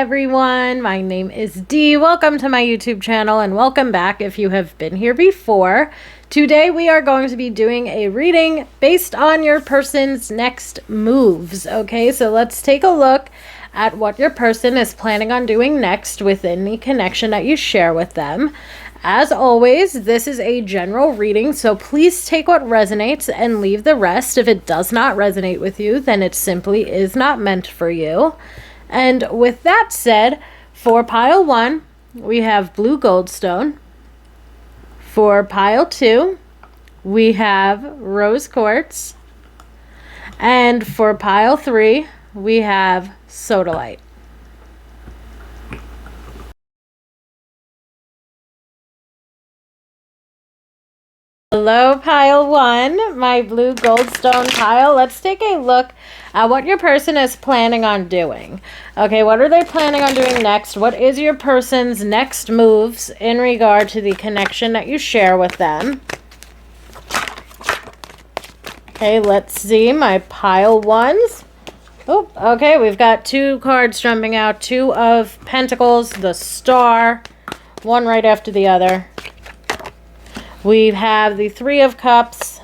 everyone, my name is Dee. Welcome to my YouTube channel and welcome back if you have been here before. Today we are going to be doing a reading based on your person's next moves. Okay, so let's take a look at what your person is planning on doing next within the connection that you share with them. As always, this is a general reading, so please take what resonates and leave the rest. If it does not resonate with you, then it simply is not meant for you. And with that said, for pile 1, we have blue goldstone. For pile 2, we have rose quartz. And for pile 3, we have sodalite. Hello, pile 1, my blue goldstone pile. Let's take a look at what your person is planning on doing. Okay, what are they planning on doing next? What is your person's next moves in regard to the connection that you share with them? Okay, let's see my pile 1s. Oh, okay, we've got 2 cards jumping out. 2 of Pentacles, the Star, one right after the other. We have the 3 of Cups.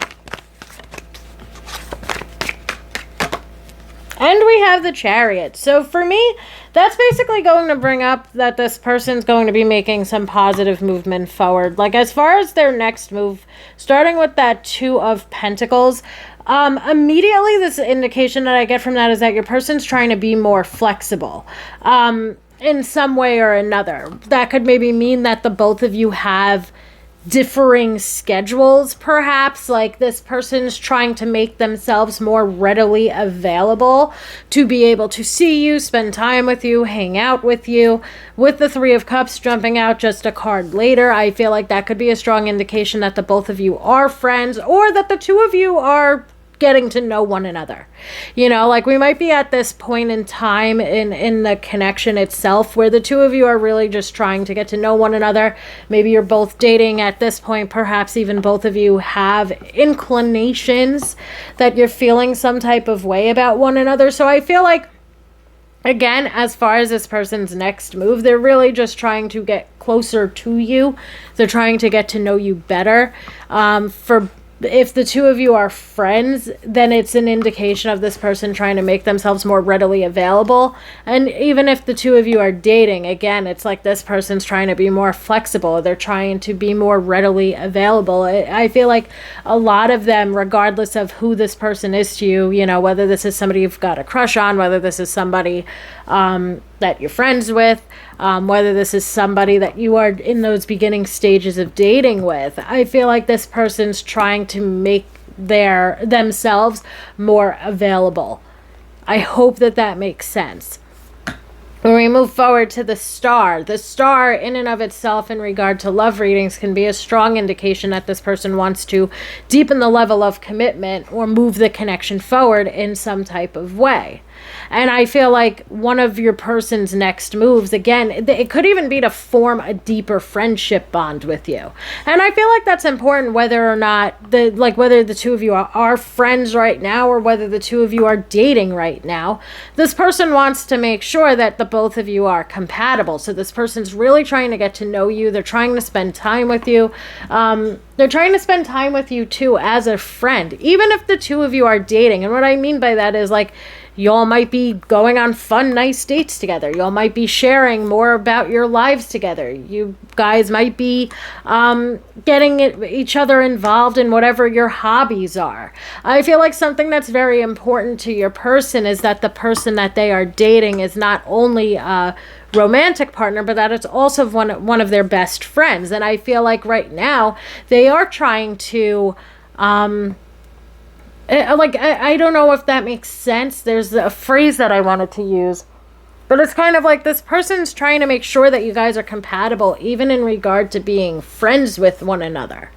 And we have the Chariot. So for me, that's basically going to bring up that this person's going to be making some positive movement forward. Like as far as their next move, starting with that 2 of Pentacles, immediately this indication that I get from that is that your person's trying to be more flexible. In some way or another. That could maybe mean that the both of you have differing schedules, perhaps, like this person's trying to make themselves more readily available to be able to see you, spend time with you, hang out with you. With the 3 of Cups jumping out just a card later, I feel like that could be a strong indication that the both of you are friends, or that the 2 of you are getting to know one another. You know, like we might be at this point in time in the connection itself where the 2 of you are really just trying to get to know one another. Maybe you're both dating at this point. Perhaps even both of you have inclinations that you're feeling some type of way about one another. So I feel like, again, as far as this person's next move, they're really just trying to get closer to you. They're trying to get to know you better. If the 2 of you are friends, then it's an indication of this person trying to make themselves more readily available. And even if the 2 of you are dating, again, it's like this person's trying to be more flexible. They're trying to be more readily available. I feel like a lot of them, regardless of who this person is to you, you know, whether this is somebody you've got a crush on, whether this is somebody that you're friends with, whether this is somebody that you are in those beginning stages of dating with, I feel like this person's trying to make themselves more available. I hope that that makes sense. When we move forward to the Star in and of itself in regard to love readings can be a strong indication that this person wants to deepen the level of commitment or move the connection forward in some type of way. And I feel like one of your person's next moves, again, it could even be to form a deeper friendship bond with you. And I feel like that's important whether or not, whether the 2 of you are friends right now or whether the 2 of you are dating right now. This person wants to make sure that the both of you are compatible. So this person's really trying to get to know you. They're trying to spend time with you. They're trying to spend time with you too as a friend, even if the 2 of you are dating. And what I mean by that is like, y'all might be going on fun, nice dates together. Y'all might be sharing more about your lives together. You guys might be getting each other involved in whatever your hobbies are. I feel like something that's very important to your person is that the person that they are dating is not only a romantic partner, but that it's also one of their best friends. And I feel like right now they are trying to I don't know if that makes sense. There's a phrase that I wanted to use, but it's kind of like this person's trying to make sure that you guys are compatible, even in regard to being friends with one another.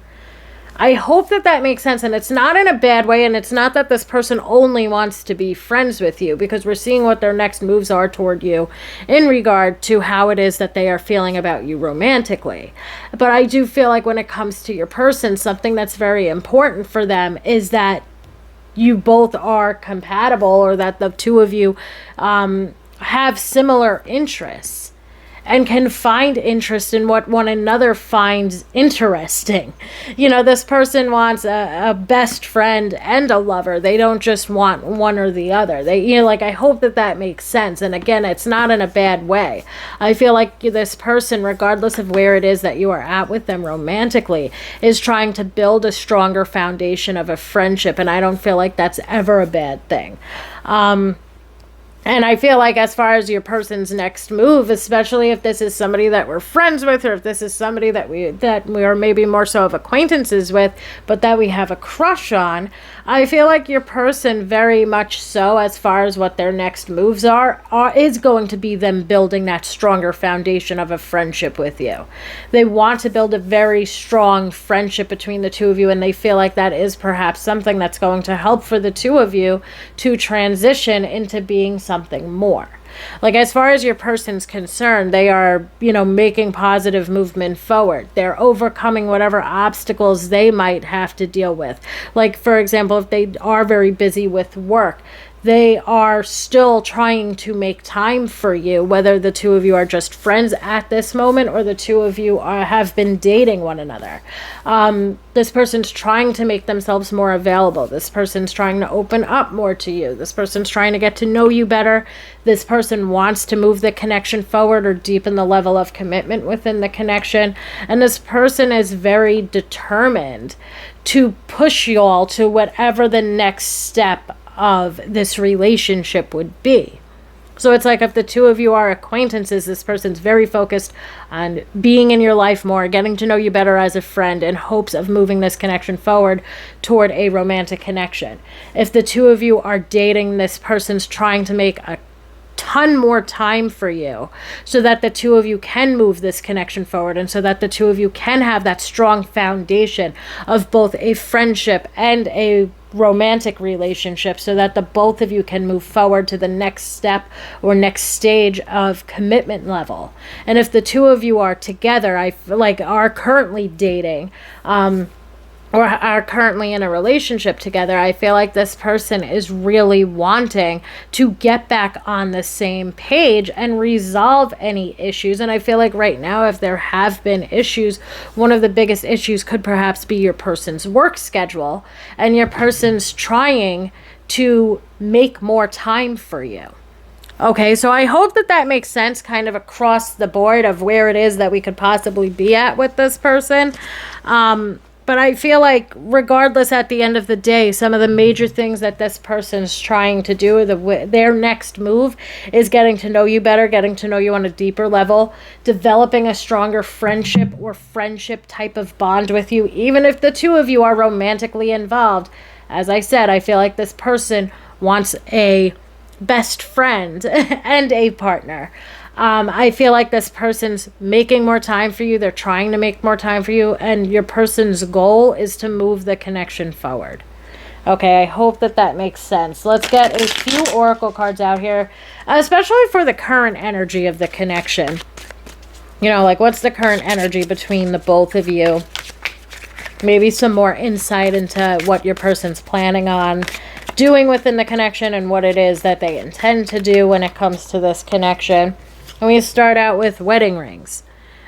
I hope that that makes sense, and it's not in a bad way, and it's not that this person only wants to be friends with you, because we're seeing what their next moves are toward you in regard to how it is that they are feeling about you romantically. But I do feel like when it comes to your person, something that's very important for them is that you both are compatible, or that the two of you have similar interests and can find interest in what one another finds interesting. You know, this person wants a best friend and a lover. They don't just want one or the other. They, you know, like, I hope that that makes sense. And again, it's not in a bad way. I feel like this person, regardless of where it is that you are at with them romantically, is trying to build a stronger foundation of a friendship. And I don't feel like that's ever a bad thing. And I feel like as far as your person's next move, especially if this is somebody that we're friends with, or if this is somebody that we are maybe more so of acquaintances with, but that we have a crush on, I feel like your person very much so, as far as what their next moves is going to be them building that stronger foundation of a friendship with you. They want to build a very strong friendship between the two of you, and they feel like that is perhaps something that's going to help for the two of you to transition into being something more. Like, as far as your person's concerned, they are, you know, making positive movement forward. They're overcoming whatever obstacles they might have to deal with. Like, for example, if they are very busy with work, they are still trying to make time for you, whether the two of you are just friends at this moment or the two of you have been dating one another. This person's trying to make themselves more available. This person's trying to open up more to you. This person's trying to get to know you better. This person wants to move the connection forward or deepen the level of commitment within the connection. And this person is very determined to push you all to whatever the next step of this relationship would be. So it's like, if the two of you are acquaintances, this person's very focused on being in your life more, getting to know you better as a friend, in hopes of moving this connection forward toward a romantic connection. If the two of you are dating, this person's trying to make a ton more time for you so that the two of you can move this connection forward, and so that the two of you can have that strong foundation of both a friendship and a romantic relationship, so that the both of you can move forward to the next step or next stage of commitment level. And if the two of you are together, I feel like are currently dating, or are currently in a relationship together, I feel like this person is really wanting to get back on the same page and resolve any issues. And I feel like right now, if there have been issues, one of the biggest issues could perhaps be your person's work schedule, and your person's trying to make more time for you. Okay, so I hope that that makes sense kind of across the board of where it is that we could possibly be at with this person. But I feel like, regardless, at the end of the day, some of the major things that this person's trying to do, their next move, is getting to know you better, getting to know you on a deeper level, developing a stronger friendship or friendship type of bond with you, even if the two of you are romantically involved. As I said, I feel like this person wants a best friend and a partner. I feel like this person's making more time for you. They're trying to make more time for you. And your person's goal is to move the connection forward. Okay, I hope that that makes sense. Let's get a few oracle cards out here, especially for the current energy of the connection. You know, like, what's the current energy between the both of you? Maybe some more insight into what your person's planning on doing within the connection and what it is that they intend to do when it comes to this connection. And we start out with wedding rings.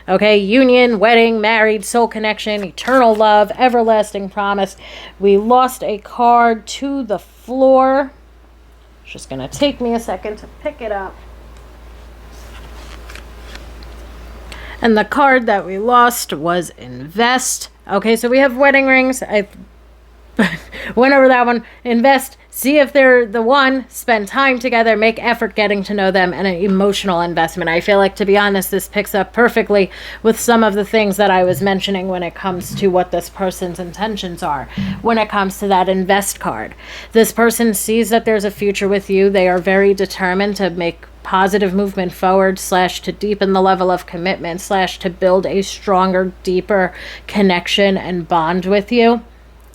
Okay, union, wedding, married, soul connection, eternal love, everlasting promise. We lost a card to the floor. It's just going to take me a second to pick it up. And the card that we lost was invest. Okay, so we have wedding rings. I went over that one. Invest. See if they're the one. Spend time together. Make effort getting to know them. And an emotional investment. I feel like, to be honest, this picks up perfectly with some of the things that I was mentioning when it comes to what this person's intentions are. When it comes to that invest card. This person sees that there's a future with you. They are very determined to make positive movement forward, / to deepen the level of commitment, / to build a stronger, deeper connection and bond with you.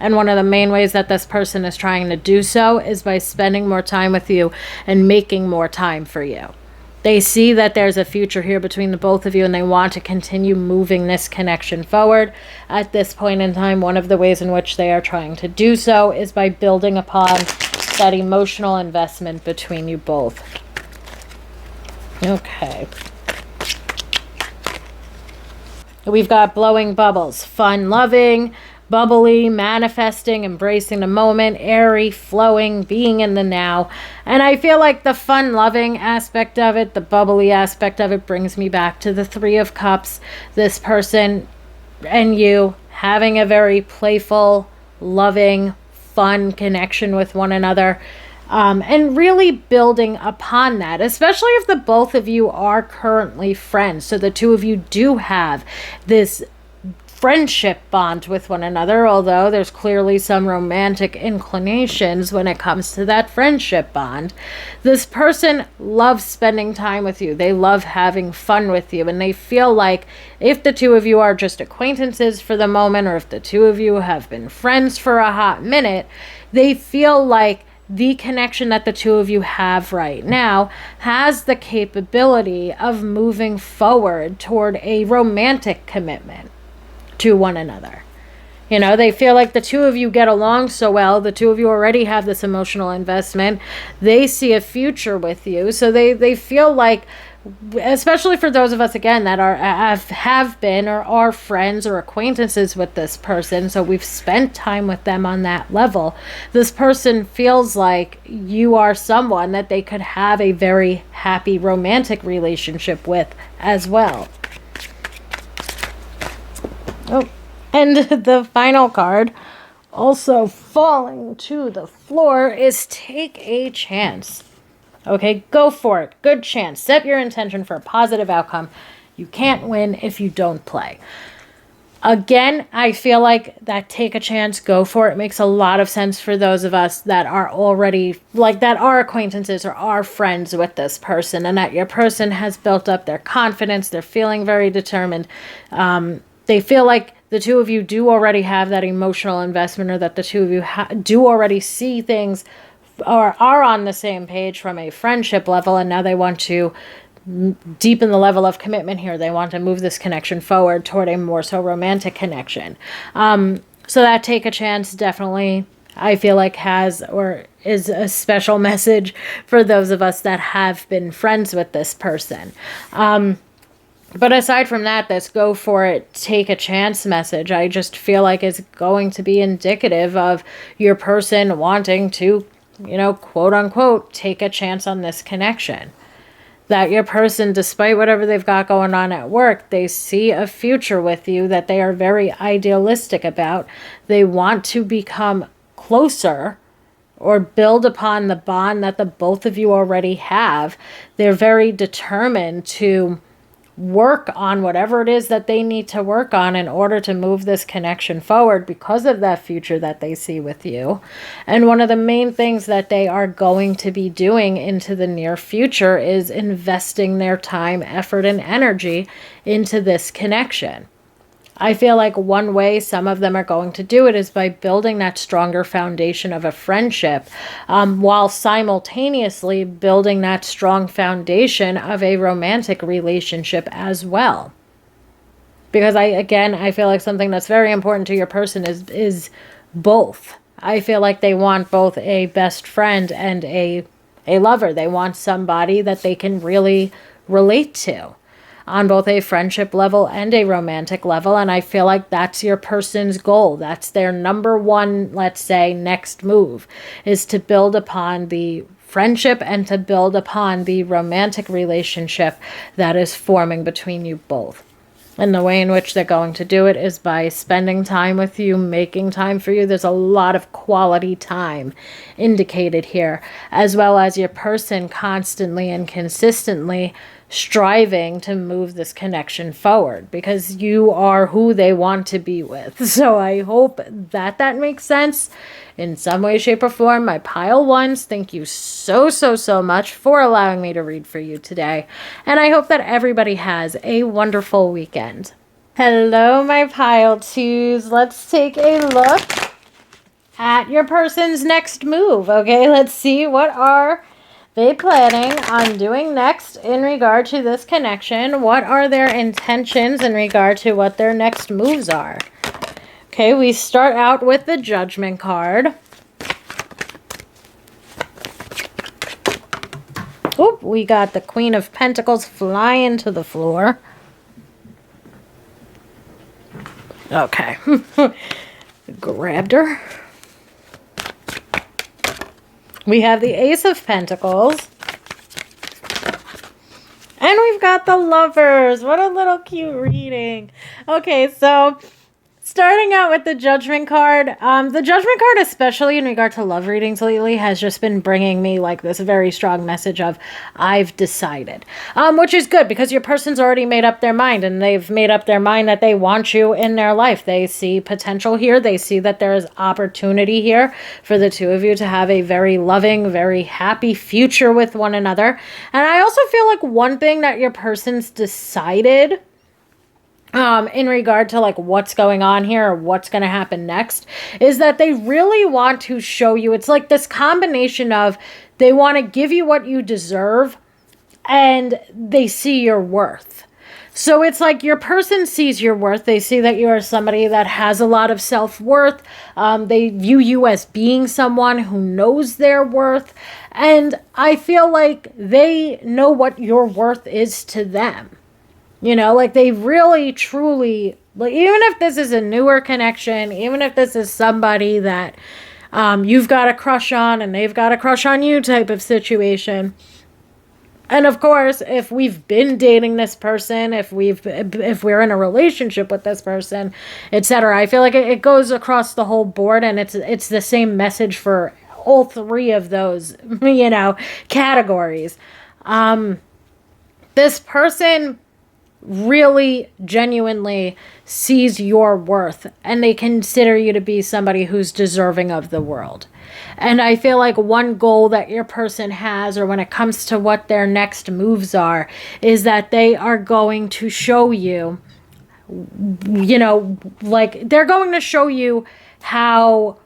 And one of the main ways that this person is trying to do so is by spending more time with you and making more time for you. They see that there's a future here between the both of you, and they want to continue moving this connection forward. At this point in time, one of the ways in which they are trying to do so is by building upon that emotional investment between you both. Okay. We've got blowing bubbles, fun, loving, bubbly, manifesting, embracing the moment, airy, flowing, being in the now. And I feel like the fun, loving aspect of it, the bubbly aspect of it brings me back to the Three of Cups. This person and you having a very playful, loving, fun connection with one another. And really building upon that, especially if the both of you are currently friends. So the two of you do have this friendship bond with one another, although there's clearly some romantic inclinations when it comes to that friendship bond. This person loves spending time with you. They love having fun with you, and they feel like if the two of you are just acquaintances for the moment, or if the two of you have been friends for a hot minute, they feel like the connection that the two of you have right now has the capability of moving forward toward a romantic commitment to one another. You know, they feel like the two of you get along so well. The two of you already have this emotional investment. They see a future with you. So they feel like, especially for those of us, again, that have been or are friends or acquaintances with this person, so we've spent time with them on that level, this person feels like you are someone that they could have a very happy romantic relationship with as well. Oh, and the final card, also falling to the floor, is take a chance. Okay, go for it. Good chance. Set your intention for a positive outcome. You can't win if you don't play. Again, I feel like that take a chance, go for it makes a lot of sense for those of us that are already, like, that are acquaintances or are friends with this person, and that your person has built up their confidence. They're feeling very determined. They feel like the two of you do already have that emotional investment, or that the two of you do already see things or are on the same page from a friendship level, and now they want to deepen the level of commitment here. They want to move this connection forward toward a more so romantic connection. So that take a chance definitely, I feel like, has or is a special message for those of us that have been friends with this person. But aside from that, this go for it, take a chance message, I just feel like is going to be indicative of your person wanting to, you know, quote unquote, take a chance on this connection. That your person, despite whatever they've got going on at work, they see a future with you that they are very idealistic about. They want to become closer or build upon the bond that the both of you already have. They're very determined to work on whatever it is that they need to work on in order to move this connection forward because of that future that they see with you. And one of the main things that they are going to be doing into the near future is investing their time, effort, and energy into this connection. I feel like one way some of them are going to do it is by building that stronger foundation of a friendship, while simultaneously building that strong foundation of a romantic relationship as well. Because I feel like something that's very important to your person is both. I feel like they want both a best friend and a lover. They want somebody that they can really relate to on both a friendship level and a romantic level. And I feel like that's your person's goal. That's their number one, let's say, next move, is to build upon the friendship and to build upon the romantic relationship that is forming between you both. And the way in which they're going to do it is by spending time with you, making time for you. There's a lot of quality time indicated here, as well as your person constantly and consistently striving to move this connection forward because you are who they want to be with. So I hope that makes sense in some way, shape, or form. My pile ones, thank you so much for allowing me to read for you today. And I hope that everybody has a wonderful weekend. Hello, my pile twos. Let's take a look at your person's next move. Okay, let's see what are they planning on doing next in regard to this connection. What are their intentions in regard to what their next moves are? Okay, we start out with the Judgment card. Oop, we got the Queen of Pentacles flying to the floor. Okay. Grabbed her. We have the Ace of Pentacles. And we've got the Lovers. What a little cute reading. Okay, so starting out with the Judgment card. The Judgment card, especially in regard to love readings lately, has just been bringing me like this very strong message of I've decided. Which is good because your person's already made up their mind, and they've made up their mind that they want you in their life. They see potential here. They see that there is opportunity here for the two of you to have a very loving, very happy future with one another. And I also feel like one thing that your person's decided in regard to like what's going on here or what's going to happen next is that they really want to show you, it's like this combination of they want to give you what you deserve and they see your worth. So it's like your person sees your worth. They see that you are somebody that has a lot of self-worth. They view you as being someone who knows their worth. And I feel like they know what your worth is to them. You know, like they really, truly, like even if this is a newer connection, even if this is somebody that you've got a crush on and they've got a crush on you type of situation. And of course, if we've been dating this person, if we're in a relationship with this person, etc., I feel like it goes across the whole board, and it's the same message for all three of those, you know, categories. This person really genuinely sees your worth, and they consider you to be somebody who's deserving of the world. And I feel like one goal that your person has, or when it comes to what their next moves are, is that they are going to show you, you know, like they're going to show you how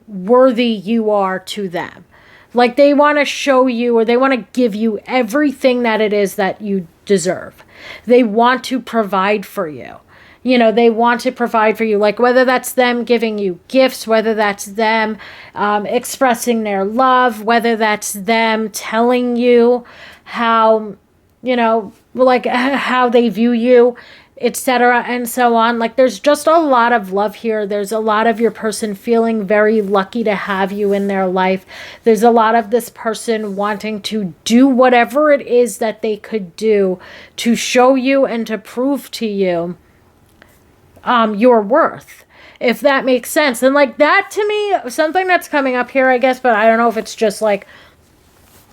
worthy you are to them. Like they want to show you, or they want to give you everything that it is that you deserve. They want to provide for you. You know, they want to provide for you, like whether that's them giving you gifts, whether that's them expressing their love, whether that's them telling you how, you know, like how they view you, etc., and so on. Like there's just a lot of love here. There's a lot of your person feeling very lucky to have you in their life. There's a lot of this person wanting to do whatever it is that they could do to show you and to prove to you your worth, if that makes sense. And like that to me, something that's coming up here, I guess, but I don't know if it's just like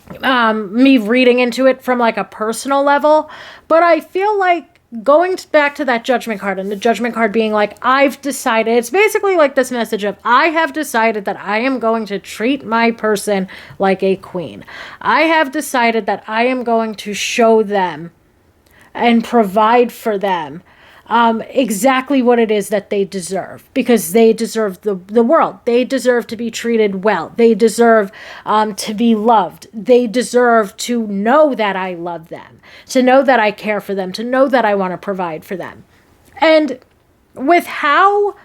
me reading into it from like a personal level, but I feel like going back to that Judgment card, and the Judgment card being like, I've decided, it's basically like this message of, I have decided that I am going to treat my person like a queen. I have decided that I am going to show them and provide for them exactly what it is that they deserve, because they deserve the world. They deserve to be treated well. They deserve to be loved. They deserve to know that I love them, to know that I care for them, to know that I want to provide for them. And with how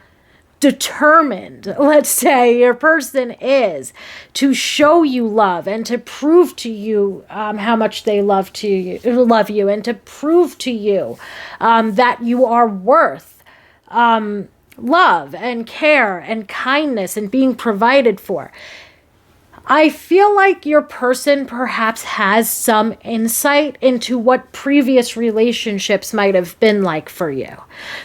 determined, let's say, your person is to show you love and to prove to you how much they love you, and to prove to you that you are worth love and care and kindness and being provided for. I feel like your person perhaps has some insight into what previous relationships might have been like for you.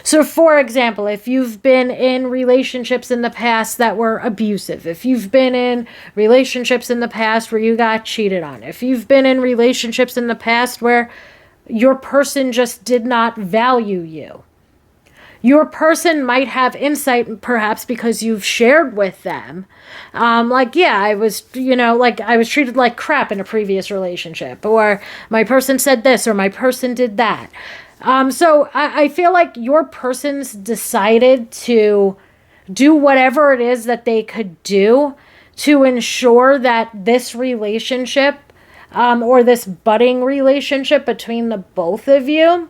So for example, if you've been in relationships in the past that were abusive, if you've been in relationships in the past where you got cheated on, if you've been in relationships in the past where your person just did not value you, your person might have insight, perhaps because you've shared with them. Like, yeah, I was treated like crap in a previous relationship, or my person said this, or my person did that. So I feel like your person's decided to do whatever it is that they could do to ensure that this relationship, or this budding relationship between the both of you,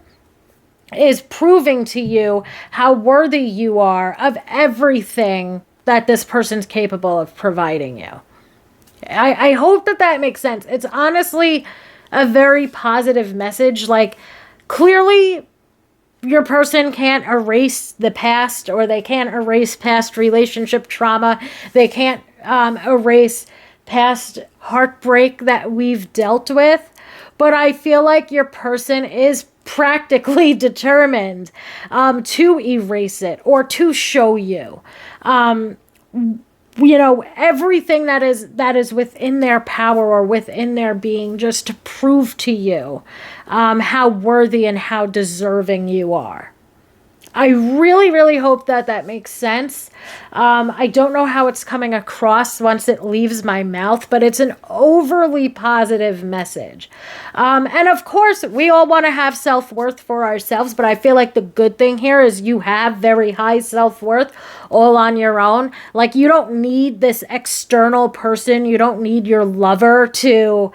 is proving to you how worthy you are of everything that this person's capable of providing you. I hope that makes sense. It's honestly a very positive message. Like, clearly your person can't erase the past, or they can't erase past relationship trauma. They can't erase past heartbreak that we've dealt with. But I feel like your person is practically determined to erase it, or to show you, everything that is within their power or within their being, just to prove to you how worthy and how deserving you are. I really, really hope that makes sense. I don't know how it's coming across once it leaves my mouth, but it's an overly positive message. And of course, we all want to have self-worth for ourselves, but I feel like the good thing here is you have very high self-worth all on your own. Like, you don't need this external person. You don't need your lover to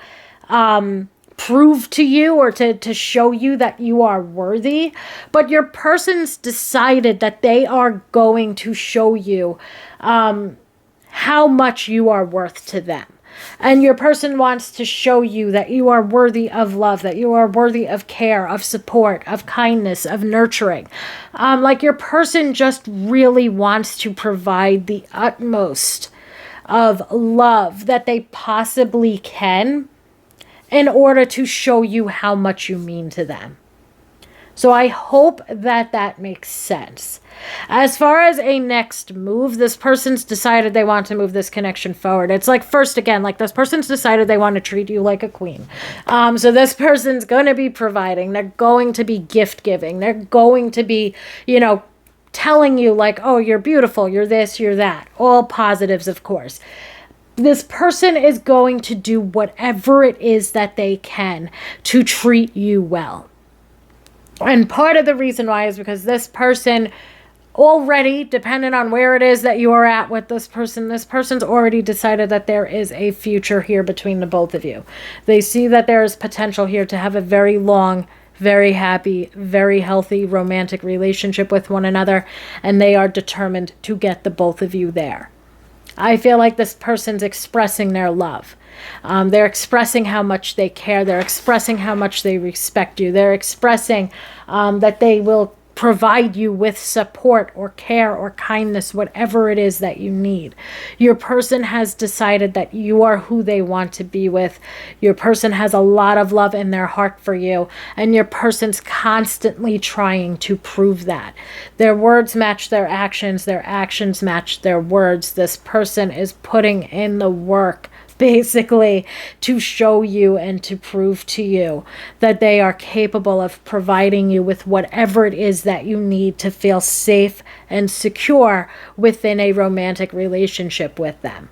prove to you or to show you that you are worthy, but your person's decided that they are going to show you how much you are worth to them. And your person wants to show you that you are worthy of love, that you are worthy of care, of support, of kindness, of nurturing. Like, your person just really wants to provide the utmost of love that they possibly can, in order to show you how much you mean to them. So I hope that makes sense. As far as a next move, this person's decided they want to move this connection forward. It's like, first, again, like, this person's decided they want to treat you like a queen. So this person's going to be providing. They're going to be gift giving. They're going to be, telling you like, oh, you're beautiful, you're this, you're that. All positives, of course. This person is going to do whatever it is that they can to treat you well. And part of the reason why is because this person already, depending on where it is that you are at with this person's already decided that there is a future here between the both of you. They see that there is potential here to have a very long, very happy, very healthy romantic relationship with one another, and they are determined to get the both of you there. I feel like this person's expressing their love. They're expressing how much they care. They're expressing how much they respect you. They're expressing that they will provide you with support or care or kindness, whatever it is that you need. Your person has decided that you are who they want to be with. Your person has a lot of love in their heart for you, and your person's constantly trying to prove that. Their words match their actions match their words. This person is putting in the work, basically, to show you and to prove to you that they are capable of providing you with whatever it is that you need to feel safe and secure within a romantic relationship with them.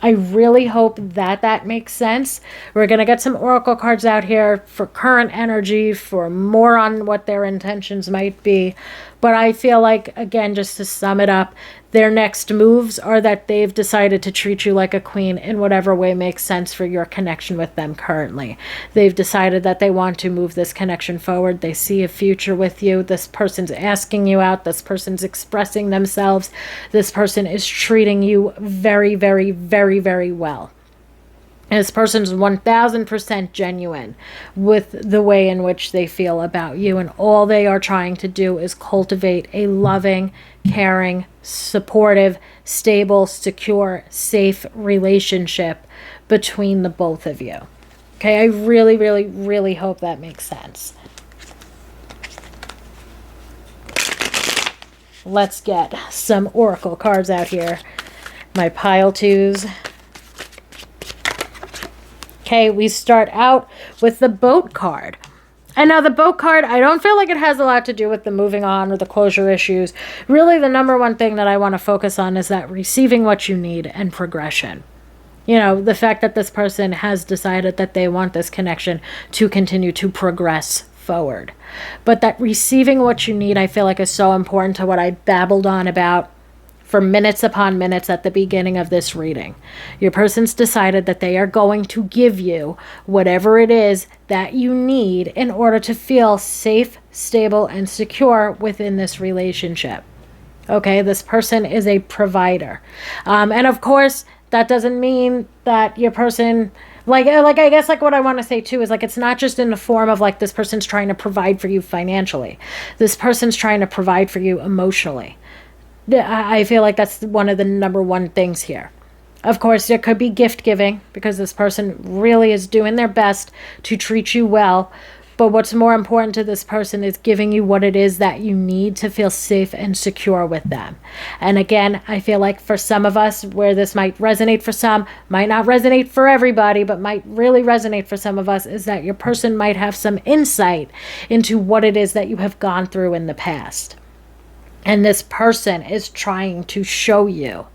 I really hope that makes sense. We're going to get some oracle cards out here for current energy, for more on what their intentions might be. But I feel like, again, just to sum it up, their next moves are that they've decided to treat you like a queen in whatever way makes sense for your connection with them currently. They've decided that they want to move this connection forward. They see a future with you. This person's asking you out. This person's expressing themselves. This person is treating you very, very, very, very well. This person's 1000% genuine with the way in which they feel about you, and all they are trying to do is cultivate a loving, caring, supportive, stable, secure, safe relationship between the both of you. Okay, I really, really, really hope that makes sense. Let's get some oracle cards out here. My pile twos. Okay, we start out with the boat card. And now the boat card, I don't feel like it has a lot to do with the moving on or the closure issues. Really, the number one thing that I want to focus on is that receiving what you need and progression. You know, the fact that this person has decided that they want this connection to continue to progress forward. But that receiving what you need, I feel like, is so important to what I babbled on about for minutes upon minutes at the beginning of this reading. Your person's decided that they are going to give you whatever it is that you need in order to feel safe, stable, and secure within this relationship. Okay, this person is a provider. And of course, that doesn't mean that your person Like I guess like what I want to say too is like it's not just in the form of like this person's trying to provide for you financially. This person's trying to provide for you emotionally. I feel like that's one of the number one things here. Of course, there could be gift giving because this person really is doing their best to treat you well. But what's more important to this person is giving you what it is that you need to feel safe and secure with them. And again, I feel like for some of us, where this might resonate for some, might not resonate for everybody, but might really resonate for some of us, is that your person might have some insight into what it is that you have gone through in the past. And this person is trying to show you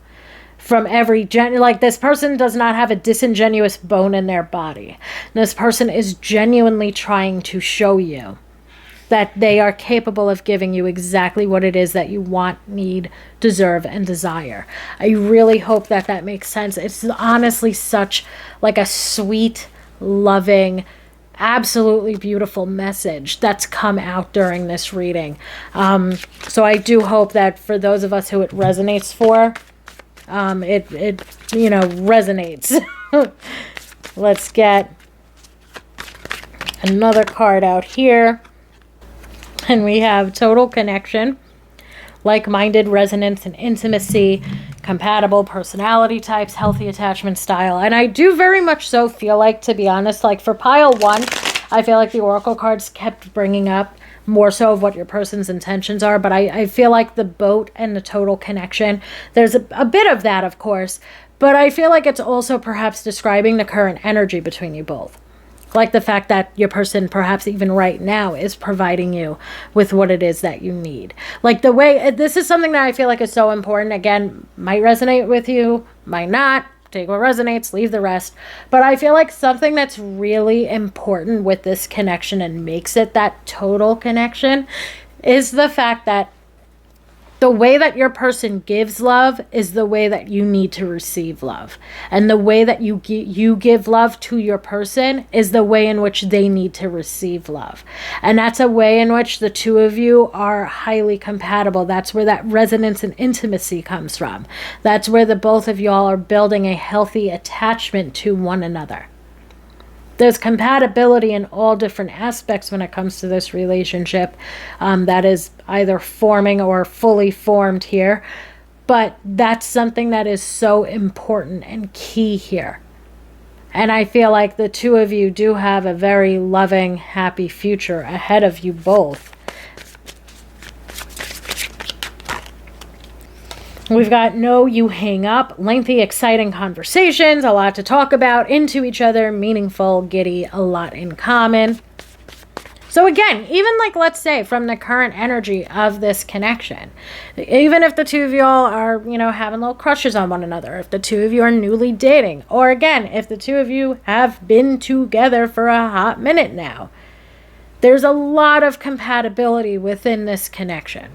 from every like this person does not have a disingenuous bone in their body. This person is genuinely trying to show you that they are capable of giving you exactly what it is that you want, need, deserve, and desire. I really hope that that makes sense. It's honestly such like a sweet, loving, absolutely beautiful message that's come out during this reading. So I do hope that for those of us who it resonates for, it resonates. Let's get another card out here. And we have total connection, like-minded resonance and intimacy, compatible personality types, healthy attachment style. And I do very much so feel like, to be honest, like for pile 1, I feel like the oracle cards kept bringing up more so of what your person's intentions are, but I feel like the boat and the total connection, there's a bit of that, of course, but I feel like it's also perhaps describing the current energy between you both. Like the fact that your person, perhaps even right now, is providing you with what it is that you need. Like the way, this is something that I feel like is so important. Again, might resonate with you, might not. Take what resonates, leave the rest. But I feel like something that's really important with this connection and makes it that total connection is the fact that the way that your person gives love is the way that you need to receive love. And the way that you give love to your person is the way in which they need to receive love. And that's a way in which the two of you are highly compatible. That's where that resonance and intimacy comes from. That's where the both of y'all are building a healthy attachment to one another. There's compatibility in all different aspects when it comes to this relationship that is either forming or fully formed here. But that's something that is so important and key here. And I feel like the two of you do have a very loving, happy future ahead of you both. We've got no you hang up, lengthy, exciting conversations, a lot to talk about, into each other, meaningful, giddy, a lot in common. So again, even like, let's say from the current energy of this connection, even if the two of y'all are, having little crushes on one another, if the two of you are newly dating, or again, if the two of you have been together for a hot minute now, there's a lot of compatibility within this connection.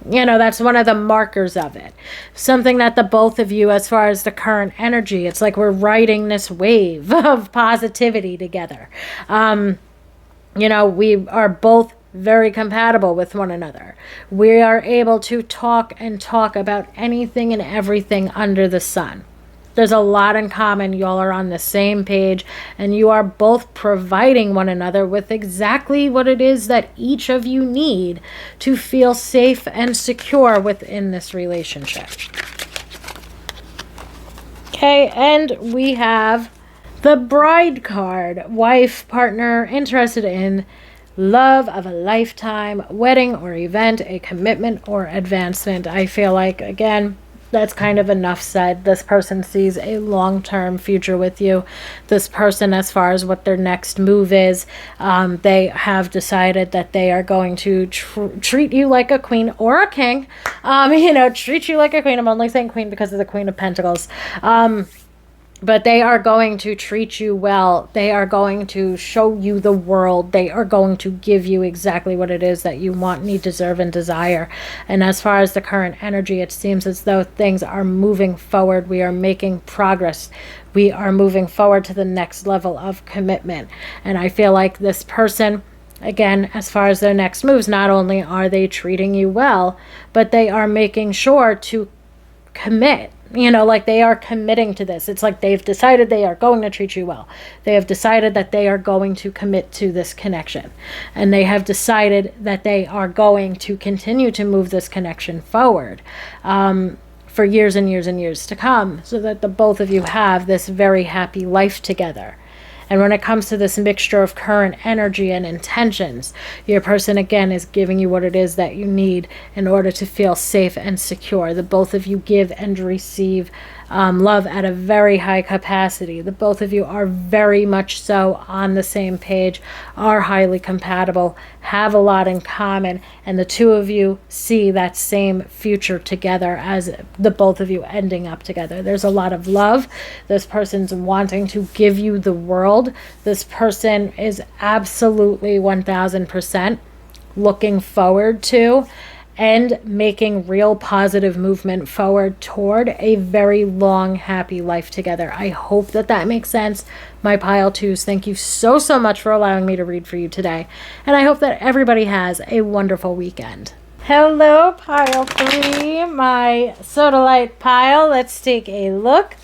That's one of the markers of it. Something that the both of you, as far as the current energy, it's like we're riding this wave of positivity together. We are both very compatible with one another. We are able to talk about anything and everything under the sun. There's a lot in common. Y'all are on the same page, and you are both providing one another with exactly what it is that each of you need to feel safe and secure within this relationship. Okay, and we have the Bride card. Wife, partner, interested in love of a lifetime, wedding or event, a commitment or advancement. I feel like, again, that's kind of enough said. This person sees a long-term future with you. This person, as far as what their next move is, they have decided that they are going to treat you like a queen or a king. Treat you like a queen. I'm only saying queen because of the Queen of Pentacles. But they are going to treat you well. They are going to show you the world. They are going to give you exactly what it is that you want, need, deserve, and desire. And as far as the current energy, it seems as though things are moving forward. We are making progress. We are moving forward to the next level of commitment. And I feel like this person, again, as far as their next moves, not only are they treating you well, but they are making sure to commit like they are committing to this. It's like they've decided they are going to treat you well. They have decided that they are going to commit to this connection. And they have decided that they are going to continue to move this connection forward for years and years and years to come, so that the both of you have this very happy life together. And when it comes to this mixture of current energy and intentions, your person, again, is giving you what it is that you need in order to feel safe and secure. The both of you give and receive love at a very high capacity. The both of you are very much so on the same page, are highly compatible, have a lot in common, and the two of you see that same future together as the both of you ending up together. There's a lot of love. This person's wanting to give you the world. This person is absolutely 1000% looking forward to and making real positive movement forward toward a very long, happy life together. I hope that that makes sense. My pile twos, thank you so, so much for allowing me to read for you today. And I hope that everybody has a wonderful weekend. Hello, pile 3, my sodalite pile. Let's take a look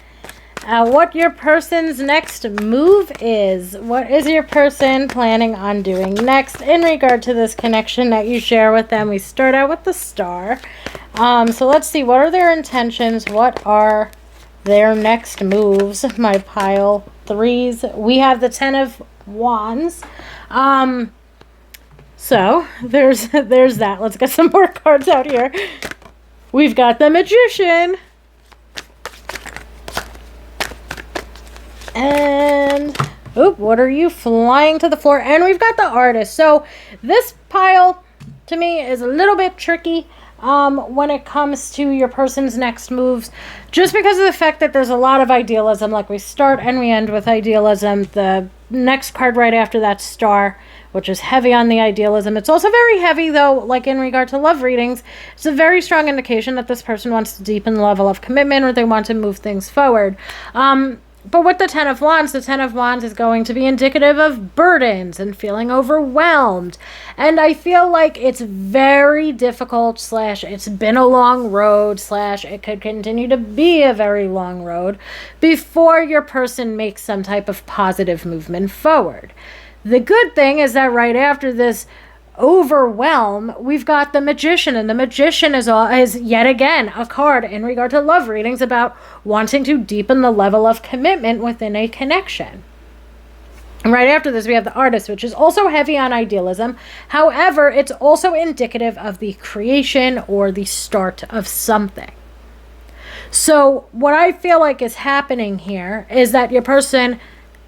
at what your person's next move is. What is your person planning on doing next in regard to this connection that you share with them? We start out with the star. So let's see, what are their intentions? What are their next moves? My pile 3s. We have the 10 of Wands. So there's that. Let's get some more cards out here. We've got the Magician. And, what are you flying to the floor? And we've got the Artist. So this pile, to me, is a little bit tricky when it comes to your person's next moves. Just because of the fact that there's a lot of idealism. Like, we start and we end with idealism. The next card right after that, Star, which is heavy on the idealism. It's also very heavy, though, like in regard to love readings. It's a very strong indication that this person wants to deepen the level of commitment, or they want to move things forward. But with the 10 of Wands is going to be indicative of burdens and feeling overwhelmed. And I feel like it's very difficult, / it's been a long road, / it could continue to be a very long road before your person makes some type of positive movement forward. The good thing is that right after this overwhelm, we've got the Magician, and the Magician is yet again a card in regard to love readings about wanting to deepen the level of commitment within a connection. And right after this, we have the Artist, which is also heavy on idealism. However, it's also indicative of the creation or the start of something. So what I feel like is happening here is that your person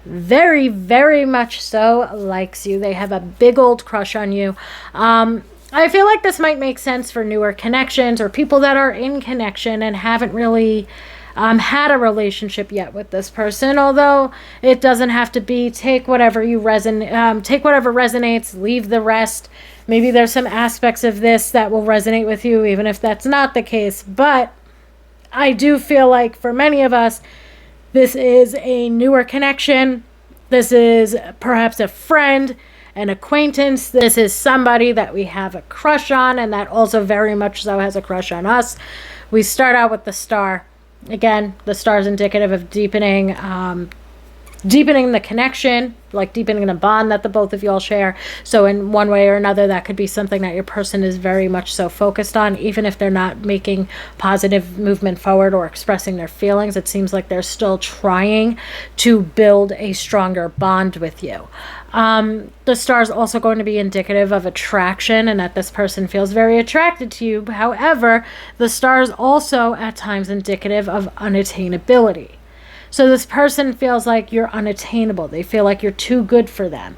very, very much so likes you. They have a big old crush on you. I feel like this might make sense for newer connections or people that are in connection and haven't really had a relationship yet with this person. Although it doesn't have to be. Take whatever resonates, leave the rest. Maybe there's some aspects of this that will resonate with you, even if that's not the case. But I do feel like for many of us, this is a newer connection. This is perhaps a friend, an acquaintance. This is somebody that we have a crush on, and that also very much so has a crush on us. We start out with the Star. Again, the Star is indicative of deepening the connection, like deepening the bond that the both of you all share. So in one way or another, that could be something that your person is very much so focused on, even if they're not making positive movement forward or expressing their feelings. It seems like they're still trying to build a stronger bond with you. The Star is also going to be indicative of attraction, and that this person feels very attracted to you. However, the Star is also at times indicative of unattainability. So this person feels like you're unattainable. They feel like you're too good for them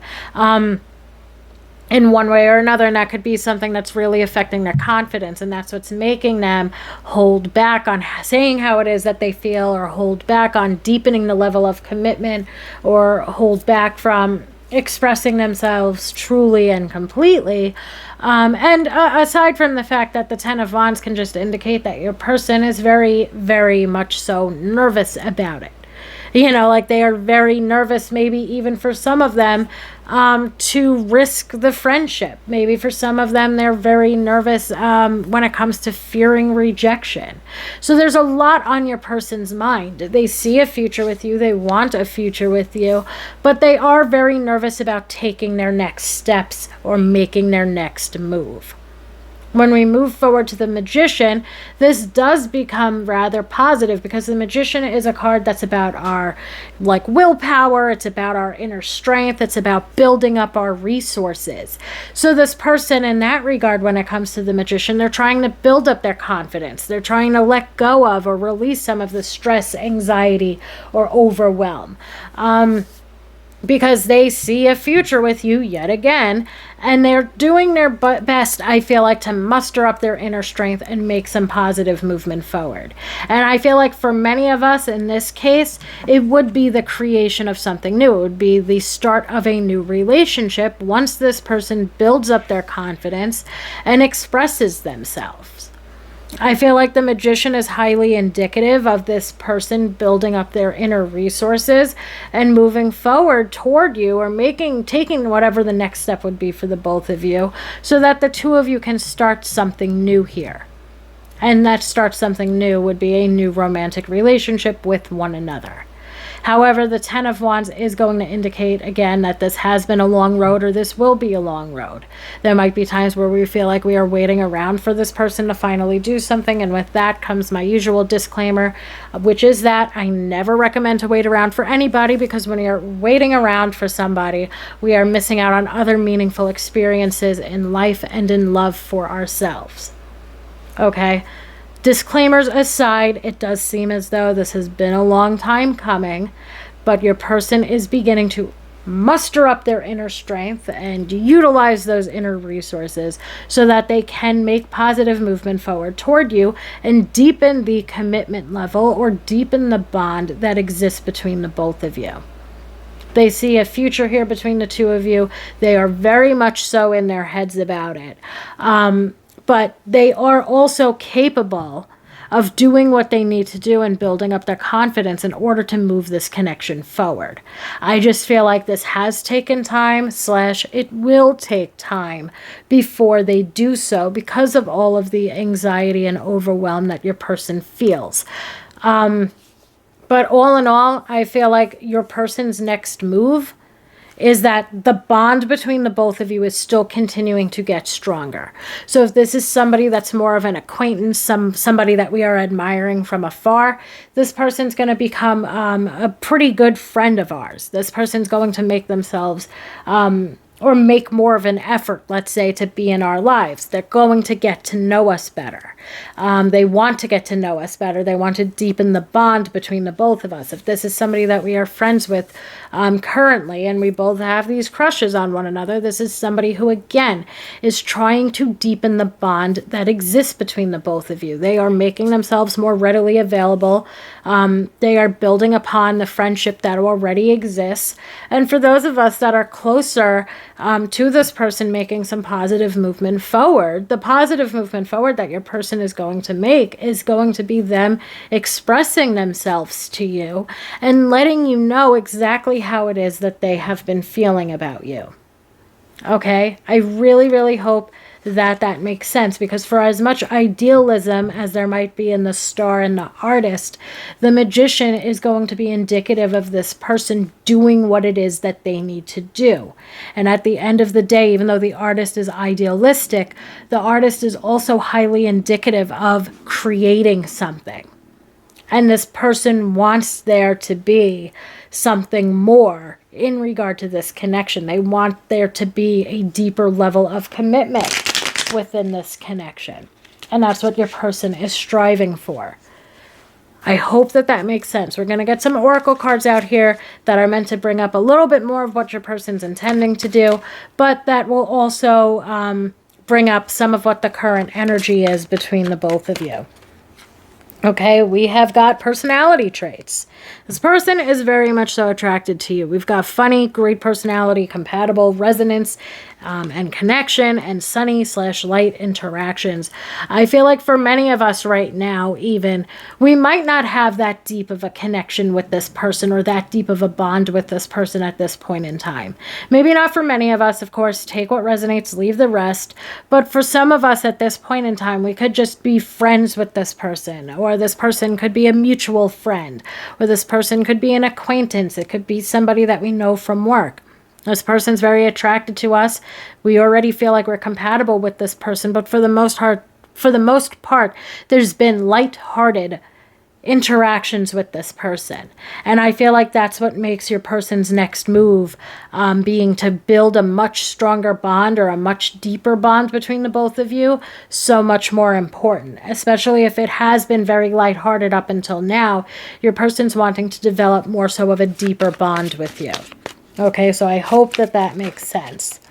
in one way or another. And that could be something that's really affecting their confidence. And that's what's making them hold back on saying how it is that they feel, or hold back on deepening the level of commitment, or hold back from expressing themselves truly and completely. Aside from the fact that the 10 of Wands can just indicate that your person is very, very much so nervous about it. Like they are very nervous, maybe even for some of them, to risk the friendship. Maybe for some of them, they're very nervous when it comes to fearing rejection. So there's a lot on your person's mind. They see a future with you. They want a future with you, but they are very nervous about taking their next steps or making their next move. When we move forward to the Magician, this does become rather positive, because the Magician is a card that's about our willpower. It's about our inner strength. It's about building up our resources. So this person, in that regard, when it comes to the Magician, they're trying to build up their confidence. They're trying to let go of or release some of the stress, anxiety, or overwhelm. Because they see a future with you yet again, and they're doing their best, I feel like, to muster up their inner strength and make some positive movement forward. And I feel like for many of us in this case, it would be the creation of something new. It would be the start of a new relationship once this person builds up their confidence and expresses themselves. I feel like the Magician is highly indicative of this person building up their inner resources and moving forward toward you, or taking whatever the next step would be for the both of you, so that the two of you can start something new here. And that start something new would be a new romantic relationship with one another. However, the Ten of Wands is going to indicate, again, that this has been a long road, or this will be a long road. There might be times where we feel like we are waiting around for this person to finally do something, and with that comes my usual disclaimer, which is that I never recommend to wait around for anybody, because when you're waiting around for somebody, we are missing out on other meaningful experiences in life and in love for ourselves. Okay? Disclaimers aside, it does seem as though this has been a long time coming, but your person is beginning to muster up their inner strength and utilize those inner resources so that they can make positive movement forward toward you and deepen the commitment level, or deepen the bond that exists between the both of you. They see a future here between the two of you. They are very much so in their heads about it. But they are also capable of doing what they need to do and building up their confidence in order to move this connection forward. I just feel like this has taken time, / it will take time before they do so, because of all of the anxiety and overwhelm that your person feels. But all in all, I feel like your person's next move is that the bond between the both of you is still continuing to get stronger. So if this is somebody that's more of an acquaintance, somebody that we are admiring from afar, this person's going to become a pretty good friend of ours. This person's going to make themselves or make more of an effort, let's say, to be in our lives. They're going to get to know us better. They want to get to know us better. They want to deepen the bond between the both of us. If this is somebody that we are friends with currently, and we both have these crushes on one another, this is somebody who, again, is trying to deepen the bond that exists between the both of you. They are making themselves more readily available. They are building upon the friendship that already exists. And for those of us that are closer to this person making some positive movement forward, the positive movement forward that your person is going to make is going to be them expressing themselves to you and letting you know exactly how it is that they have been feeling about you. Okay? I really, really hope that makes sense, because for as much idealism as there might be in the star and the artist, the Magician is going to be indicative of this person doing what it is that they need to do. And at the end of the day, even though the artist is idealistic, the artist is also highly indicative of creating something. And this person wants there to be something more in regard to this connection. They want there to be a deeper level of commitment within this connection. And that's what your person is striving for. I hope that makes sense. We're going to get some oracle cards out here that are meant to bring up a little bit more of what your person's intending to do, but that will also bring up some of what the current energy is between the both of you. Okay, we have got personality traits. This person is very much so attracted to you. We've got funny, great personality, compatible, resonance, and connection, and sunny/light interactions. I feel like for many of us right now, even, we might not have that deep of a connection with this person or that deep of a bond with this person at this point in time. Maybe not for many of us, of course. Take what resonates, leave the rest. But for some of us at this point in time, we could just be friends with this person, or this person could be a mutual friend, or this person could be an acquaintance. It could be somebody that we know from work. This person's very attracted to us. We already feel like we're compatible with this person, but for the most part, there's been light-hearted interactions with this person. And I feel like that's what makes your person's next move being to build a much stronger bond or a much deeper bond between the both of you so much more important, especially if it has been very lighthearted up until now. Your person's wanting to develop more so of a deeper bond with you. Okay, so I hope that that makes sense.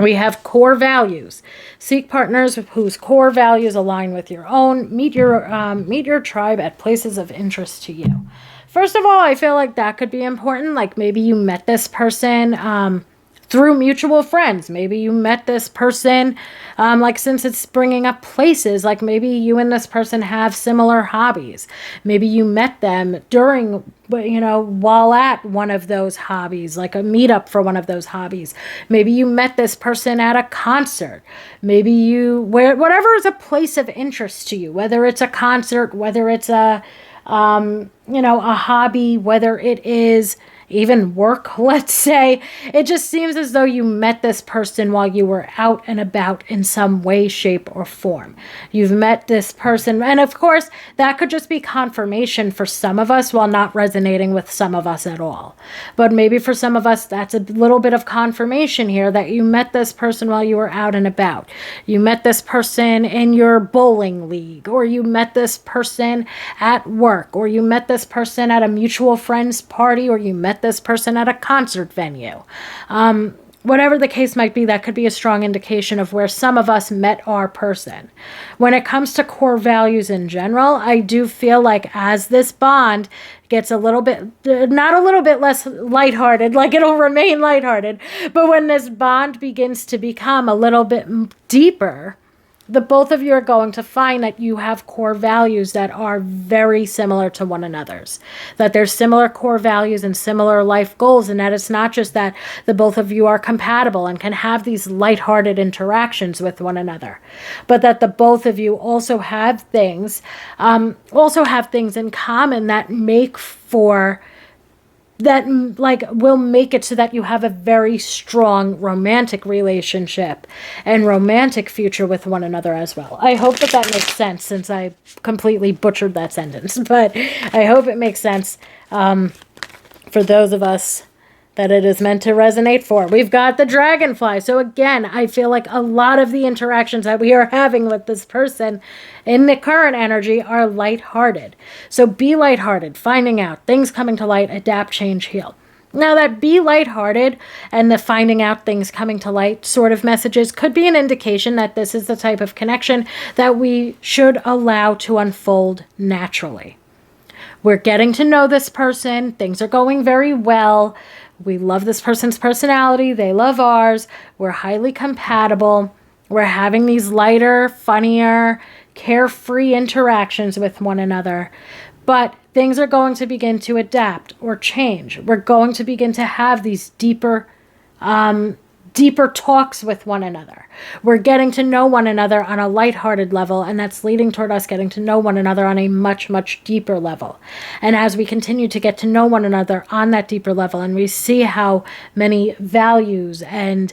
We have core values. Seek partners whose core values align with your own. Meet your tribe at places of interest to you. First of all, I feel like that could be important. Like maybe you met this person through mutual friends. Maybe you met this person, like since it's bringing up places, like maybe you and this person have similar hobbies. Maybe you met them during, while at one of those hobbies, like a meetup for one of those hobbies. Maybe you met this person at a concert. Maybe whatever is a place of interest to you, whether it's a concert, whether it's a hobby, whether it is even work, let's say. It just seems as though you met this person while you were out and about in some way, shape, or form. You've met this person, and of course, that could just be confirmation for some of us while not resonating with some of us at all. But maybe for some of us, that's a little bit of confirmation here that you met this person while you were out and about. You met this person in your bowling league, or you met this person at work, or you met this person at a mutual friend's party, or you met this person at a concert venue. Whatever the case might be, that could be a strong indication of where some of us met our person. When it comes to core values in general, I do feel like as this bond gets a little bit, not a little bit less lighthearted, like it'll remain lighthearted, but when this bond begins to become a little bit deeper, the both of you are going to find that you have core values that are very similar to one another's. That there's similar core values and similar life goals, and that it's not just that the both of you are compatible and can have these lighthearted interactions with one another, but that the both of you also have things in common that will make it so that you have a very strong romantic relationship and romantic future with one another as well. I hope that makes sense, since I completely butchered that sentence, but I hope it makes sense for those of us that it is meant to resonate for. We've got the dragonfly. So again, I feel like a lot of the interactions that we are having with this person in the current energy are lighthearted. So be lighthearted, finding out, things coming to light, adapt, change, heal. Now that be lighthearted and the finding out things coming to light sort of messages could be an indication that this is the type of connection that we should allow to unfold naturally. We're getting to know this person. Things are going very well. We love this person's personality. They love ours. We're highly compatible. We're having these lighter, funnier, carefree interactions with one another. But things are going to begin to adapt or change. We're going to begin to have these deeper talks with one another. We're getting to know one another on a lighthearted level, and that's leading toward us getting to know one another on a much, much deeper level. And as we continue to get to know one another on that deeper level, and we see how many values and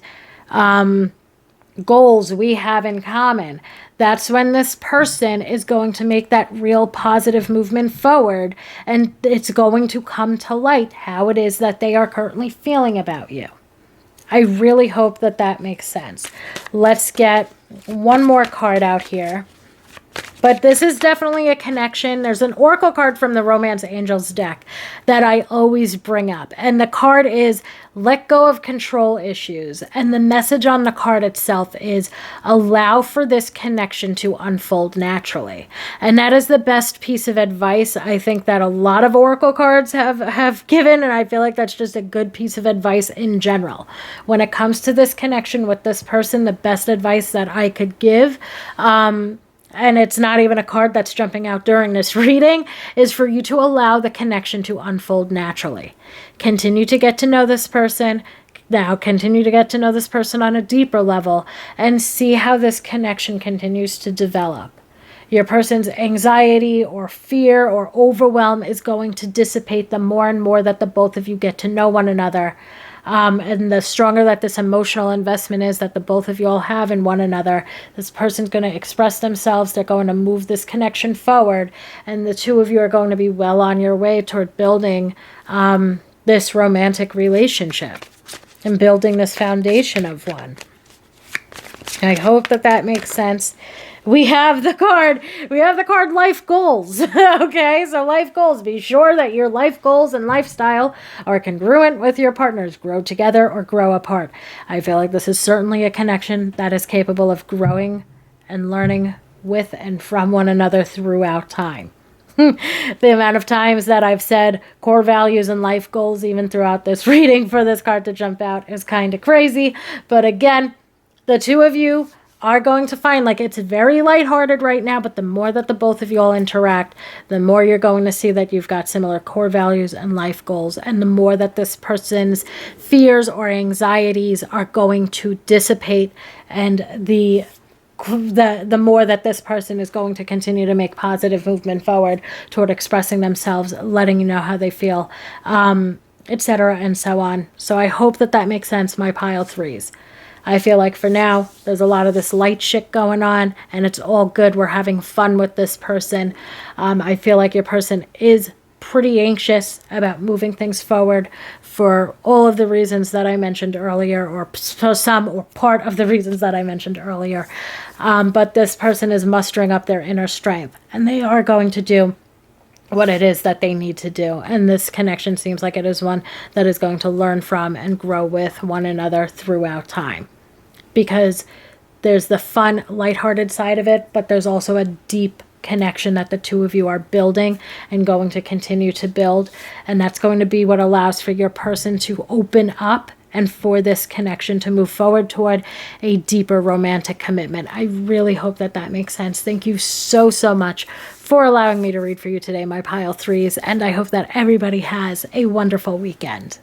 goals we have in common, that's when this person is going to make that real positive movement forward, and it's going to come to light how it is that they are currently feeling about you. I really hope that makes sense. Let's get one more card out here. But this is definitely a connection. There's an oracle card from the Romance Angels deck that I always bring up. And the card is let go of control issues. And the message on the card itself is allow for this connection to unfold naturally. And that is the best piece of advice I think that a lot of oracle cards have given. And I feel like that's just a good piece of advice in general. When it comes to this connection with this person, the best advice that I could give, and it's not even a card that's jumping out during this reading, is for you to allow the connection to unfold naturally. Continue to get to know this person. Now continue to get to know this person on a deeper level and see how this connection continues to develop. Your person's anxiety or fear or overwhelm is going to dissipate the more and more that the both of you get to know one another. And the stronger that this emotional investment is that the both of you all have in one another, this person's going to express themselves. They're going to move this connection forward. And the two of you are going to be well on your way toward building this romantic relationship and building this foundation of one. I hope that that makes sense. We have the card life goals. Okay, so life goals. Be sure that your life goals and lifestyle are congruent with your partner's. Grow together or grow apart. I feel like this is certainly a connection that is capable of growing and learning with and from one another throughout time. The amount of times that I've said core values and life goals even throughout this reading for this card to jump out is kind of crazy. But again, the two of you are going to find, like, it's very lighthearted right now, but the more that the both of you all interact, the more you're going to see that you've got similar core values and life goals, and the more that this person's fears or anxieties are going to dissipate, and the more that this person is going to continue to make positive movement forward toward expressing themselves, letting you know how they feel, etc., and so on. So I hope that that makes sense, my pile threes. I feel like for now, there's a lot of this light shit going on, and it's all good. We're having fun with this person. I feel like your person is pretty anxious about moving things forward for all of the reasons that I mentioned earlier, or for some or part of the reasons that I mentioned earlier. But this person is mustering up their inner strength, and they are going to do what it is that they need to do. And this connection seems like it is one that is going to learn from and grow with one another throughout time. Because there's the fun, lighthearted side of it, but there's also a deep connection that the two of you are building and going to continue to build. And that's going to be what allows for your person to open up and for this connection to move forward toward a deeper romantic commitment. I really hope that that makes sense. Thank you so, so much for allowing me to read for you today, my pile threes. And I hope that everybody has a wonderful weekend.